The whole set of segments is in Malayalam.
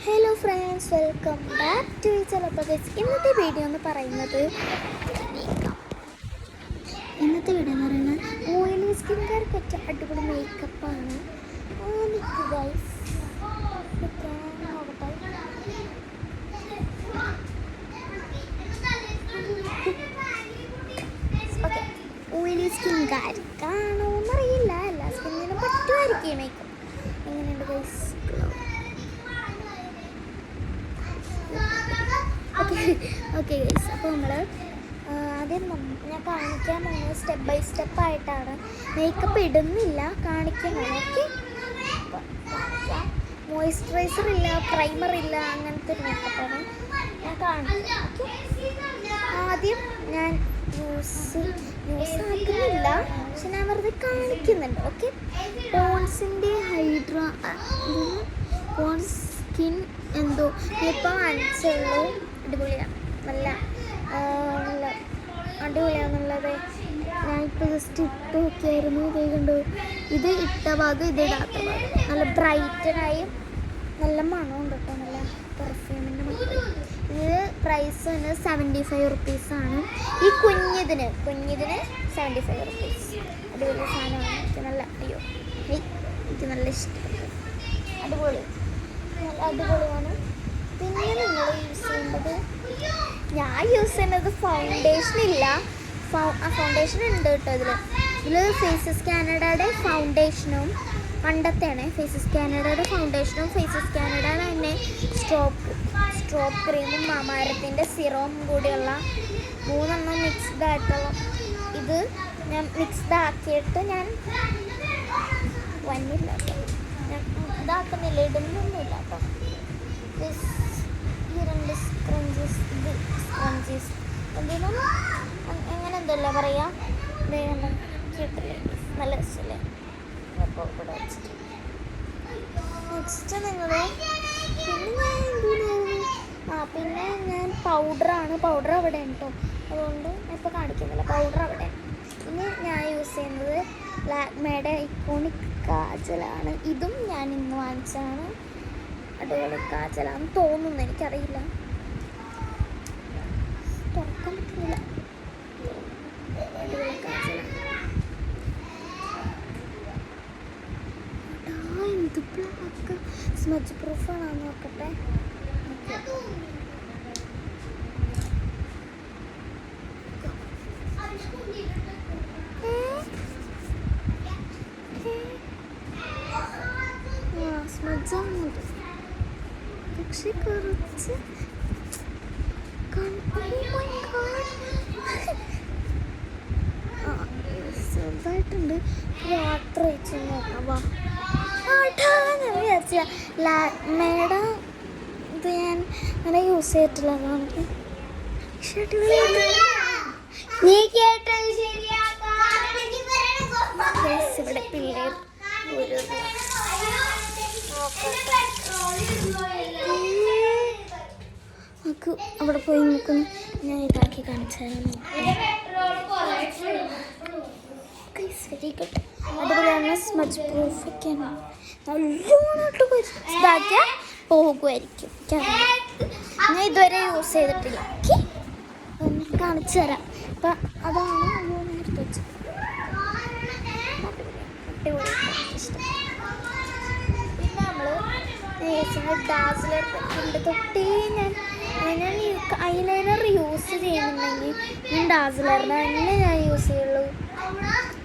Hello friends, welcome back to ചിലപ്പോൾ ഇന്നത്തെ വീഡിയോ എന്ന് പറയുന്നത് ഓയിലി സ്കിൻ കെയർ പറ്റിയ അടിപൊളി മേക്കപ്പാണ്. ഓയിലി സ്കിൻ കാർക്കാണോ എന്നറിയില്ല, എല്ലാ സ്കിന്നിനും പറ്റുമായിരിക്കും മേക്കപ്പ്. എങ്ങനെയുണ്ട് ഗൈസ്? ഓക്കെ ഗൈസ്, അപ്പോൾ നമ്മൾ ആദ്യം ഞാൻ കാണിക്കാൻ പോകുന്നത് സ്റ്റെപ്പ് ബൈ സ്റ്റെപ്പായിട്ടാണ്. മേക്കപ്പ് ഇടുന്നില്ല, കാണിക്കുന്നത്. ഓക്കെ, കാണിക്കാം. മോയ്സ്ചറൈസർ ഇല്ല, പ്രൈമർ ഇല്ല, അങ്ങനത്തെ ഒരു മേക്കപ്പാണ് ഞാൻ കാണിക്കാം. ആദ്യം ഞാൻ യൂസ് ആക്കുന്നില്ല, പക്ഷെ ഞാൻ വെറുതെ കാണിക്കുന്നുണ്ട്. ഓക്കെ, പോൺസിൻ്റെ പോൺസ് സ്കിൻ എന്തോ ഇപ്പം വാങ്ങിച്ചുള്ളൂ. അടിപൊളിയാണ്, നല്ല അടിപൊളിയാണെന്നുള്ളത് ഞാനിപ്പോൾ ജസ്റ്റ് ഇട്ട് നോക്കിയായിരുന്നു. ഇതേ കണ്ടു, ഇത് ഇട്ട ഭാഗം ഇത് ഇടാത്ത ഭാഗം നല്ല ബ്രൈറ്റനായി നല്ല മണമുണ്ട് കേട്ടോ, നല്ല പെർഫ്യൂമിൻ്റെ മണം. ഇത് പ്രൈസ് വന്ന് 75 റുപ്പീസാണ്. ഈ കുഞ്ഞിതിന് 75 റുപ്പീസ്. അടിപൊളി സാധനമാണ്. എനിക്ക് നല്ല എനിക്ക് നല്ല ഇഷ്ടപ്പെട്ടു. അടിപൊളിയാണ്. പിന്നെ നിങ്ങൾ യൂസ് ചെയ്യേണ്ടത്, ഞാൻ യൂസ് ചെയ്യുന്നത് ഫൗണ്ടേഷൻ ഇല്ല. ഫൗണ്ടേഷൻ ഉണ്ട് കേട്ടോ ഇതിൽ ഫേസസ് കാനഡയുടെ ഫൗണ്ടേഷനും പണ്ടത്തെയാണ്. ഫേസസ് കാനഡയുടെ ഫൗണ്ടേഷനും ഫേസസ് കാനഡയുടെ തന്നെ സ്ട്രോപ്പ് ക്രീമും മാമാരത്തിൻ്റെ സിറവും കൂടിയുള്ള 3 മിക്സ്ഡ് ആയിട്ടുള്ള ഇത് ഞാൻ മിക്സ്ഡ് ആക്കിയിട്ട് ഞാൻ വന്നില്ല കേട്ടോ, ഞാൻ ഇതാക്കുന്നില്ല, ഇടുന്നൊന്നുമില്ല കേട്ടോ. ഈ 2 സ്ക്രഞ്ചീസ് എന്തെങ്കിലും എങ്ങനെ എന്തല്ല പറയാ, കേട്ടില്ലേ? നല്ല രസമല്ലേ? അപ്പോൾ ഇവിടെ വെച്ചിട്ട് നെക്സ്റ്റ് നിങ്ങൾ പിന്നെ ഞാൻ പൗഡർ അവിടെ ഉണ്ടോ, അതുകൊണ്ട് ഇപ്പോൾ കാണിക്കുന്നില്ല. പൗഡർ അവിടെ. പിന്നെ ഞാൻ യൂസ് ചെയ്യുന്നത് ലാക്മേയുടെ ഇക്കോണിക് കാജലാണ്. ഇതും ഞാൻ ഇന്ന് വാങ്ങിച്ചതാണ്. അടിപൊളി കാജലാന്ന് തോന്നുന്നു, എനിക്കറിയില്ല, തുറക്കാൻ പറ്റുന്നില്ല. അടിപൊളി കാജലാണ്. എന്ത് ബ്ലാക്ക് സ്മച്ച് പ്രൂഫാണെന്ന് നോക്കട്ടെ. സ്മച്ചാകുന്നുണ്ട്, പക്ഷെ കുറച്ച് ചെറുതായിട്ടുണ്ട്. വാട്ടർ വെച്ച് നോക്കാം. ഞാൻ വിചാരിച്ചില്ല ലാക്മേയുടെ ഇത് ഞാൻ അങ്ങനെ യൂസ് ചെയ്തിട്ടില്ല. നമുക്ക് ഇവിടെ പിള്ളേർ നമുക്ക് അവിടെ പോയി നോക്കുന്നു. ഞാൻ ഇതാക്കി കാണിച്ചു തരാം. വെരി ഗുഡ്, അതുപോലെയാണ്. സ്മച്ച് പ്രൂഫൊക്കെയാണ്. നല്ലോണമായിട്ട് ഇതാക്കിയാൽ പോകുമായിരിക്കും. ഞാൻ ഇതുവരെ യൂസ് ചെയ്തിട്ടില്ല. ഓക്കെ, കാണിച്ചു തരാം. അപ്പം അതാണ് എടുത്ത് വെച്ചത്. ഇഷ്ടം. പിന്നെ നമ്മൾ ഡാസ്ലർ കൊണ്ട് തൊട്ടേ ഞാൻ ഐലൈനർ യൂസ് ചെയ്യുന്നുണ്ടെങ്കിൽ ഞാൻ ഡാസ്ലറിൻ്റെ തന്നെ ഞാൻ യൂസ് ചെയ്യുള്ളൂ.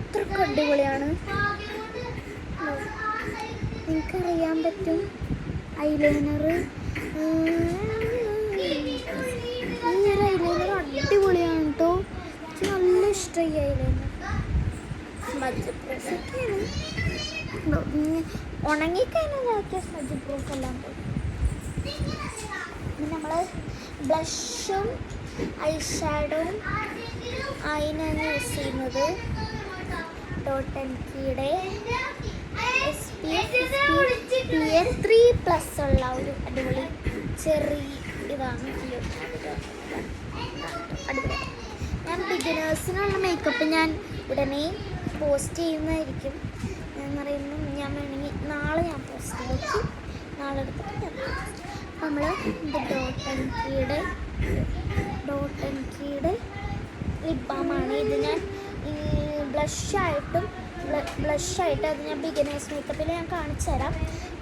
അത്രയ്ക്ക് അടിപൊളിയാണ്. നിങ്ങൾക്കറിയാൻ പറ്റും ഐലൈനർ. ഈ ഒരു ഐലൈനർ അടിപൊളിയാണ് കേട്ടോ, എനിക്ക് നല്ല ഇഷ്ടമായി ഈ ഐലൈനർ. സ്മജ് പ്രൂഫൊക്കെയാണ്. ഉണങ്ങിക്കഴിഞ്ഞാൽ സ്മജ് പ്രൂഫ് എല്ലാം പോയി. പിന്നെ നമ്മൾ ബ്ലഷും ഐഷാഡോയും അതിനാണ് യൂസ് ചെയ്യുന്നത്. ഡോട്ടൻകിയുടെ SPF 3+ ഉള്ള ഒരു അടിപൊളി ചെറിയ ഇതാണ്. അടിപൊളി. ഞാൻ ബിഗിനേഴ്സിനുള്ള മേക്കപ്പ് ഞാൻ ഉടനെ പോസ്റ്റ് ചെയ്യുന്നതായിരിക്കും. ഞാൻ പറയുന്നു, ഞാൻ വേണമെങ്കിൽ നാളെ ഞാൻ പോസ്റ്റ് ചെയ്യും. നാളെ എടുത്തിട്ട് ഞാൻ നമ്മൾ ഡോട്ട് ആൻഡ് കീയുടെ ലിപ് ബാമാണ്. ഇത് ഞാൻ ബ്ലഷായിട്ട് അത് ഞാൻ ബിഗിനേഴ്സ് മേക്കപ്പിൽ ഞാൻ കാണിച്ചു തരാം.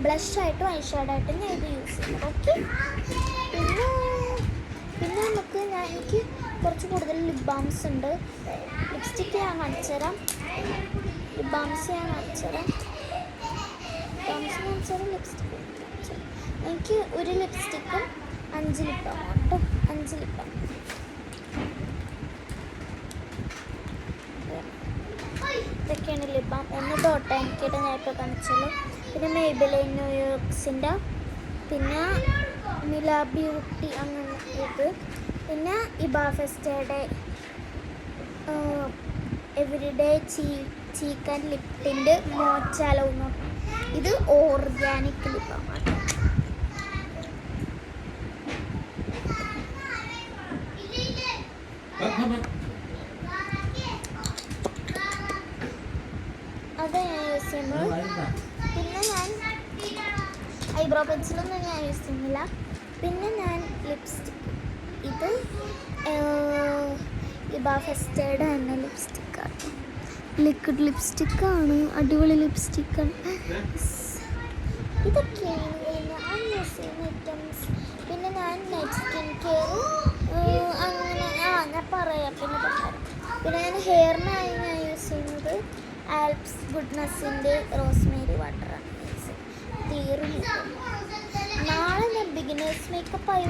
ബ്ലഷായിട്ടും ഐഷാഡായിട്ടും ഞാൻ ഇത് യൂസ് ചെയ്യും. ഓക്കെ, പിന്നെ എനിക്ക് കുറച്ച് കൂടുതൽ ലിപ് ബാംസ് ഉണ്ട്. ലിപ്സ്റ്റിക്ക് ഞാൻ കാണിച്ചു തരാം. ലിപ് ബാംസ് ഞാൻ കാണിച്ചു തരാം. ലിപ്സ്റ്റിക്ക് എനിക്ക് ഒരു ലിപ്സ്റ്റിക്കും 5 ലിപ് ബാം കേട്ടോ. 5 ലിപ് ബാം. ഇതൊക്കെയാണ് ലിപ് ബാം. ഒന്ന് ഡോട്ട് ആൻഡ് കീയുടെ ഞാൻ ഇപ്പോൾ കാണിച്ചുള്ളൂ. പിന്നെ മെയ്ബെലൈൻ ന്യൂയോർക്സിൻ്റെ, പിന്നെ മില ബ്യൂട്ടി അങ്ങനെ ഇത്, പിന്നെ ഇബ ഫെസ്റ്റയുടെ everyday cheek and lip tint മോച്ചാലോ എന്ന് പറഞ്ഞു. ഇത് ഓർഗാനിക് ലിപ് ബാമാണ്. അത് ഞാൻ യൂസ് ചെയ്യുന്നത്. പിന്നെ ഞാൻ ഐബ്രോ പെൻസിലൊന്നും ഞാൻ യൂസ് ചെയ്യുന്നില്ല. പിന്നെ ഞാൻ ലിപ്സ്റ്റിക്ക്, ഇത് ഇബ ഫെസ്റ്റയുടെ തന്നെ ലിപ്സ്റ്റിക്കാണ്. ലിക്വിഡ് ലിപ്സ്റ്റിക്കാണ്, അടിപൊളി ലിപ്സ്റ്റിക്കാണ്. ഇതൊക്കെയാണ് ഞാൻ യൂസ് ചെയ്യുന്ന ഐറ്റംസ്. പിന്നെ ഞാൻ നൈറ്റ് സ്കിൻ കെയർ അങ്ങനെ ഞാൻ പറയാം. പിന്നെ ഞാൻ ഹെയറിനായി ഞാൻ യൂസ് ചെയ്യുന്നത് ആൽപ്സ് ഗുഡ്നെസ്സിൻ്റെ റോസ്മേരി വാട്ടറാണ് യൂസ് ചെയ്യുന്നത്. നാളെ ഞാൻ ബിഗിനേഴ്സ് മേക്കപ്പായി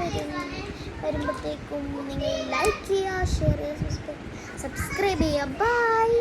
വരുമ്പോഴത്തേക്കും നിങ്ങൾ ലൈക്ക് ചെയ്യുക, ഷെയർ ചെയ്യുക, സബ്സ്ക്രൈബ് ചെയ്യുക. ബൈ.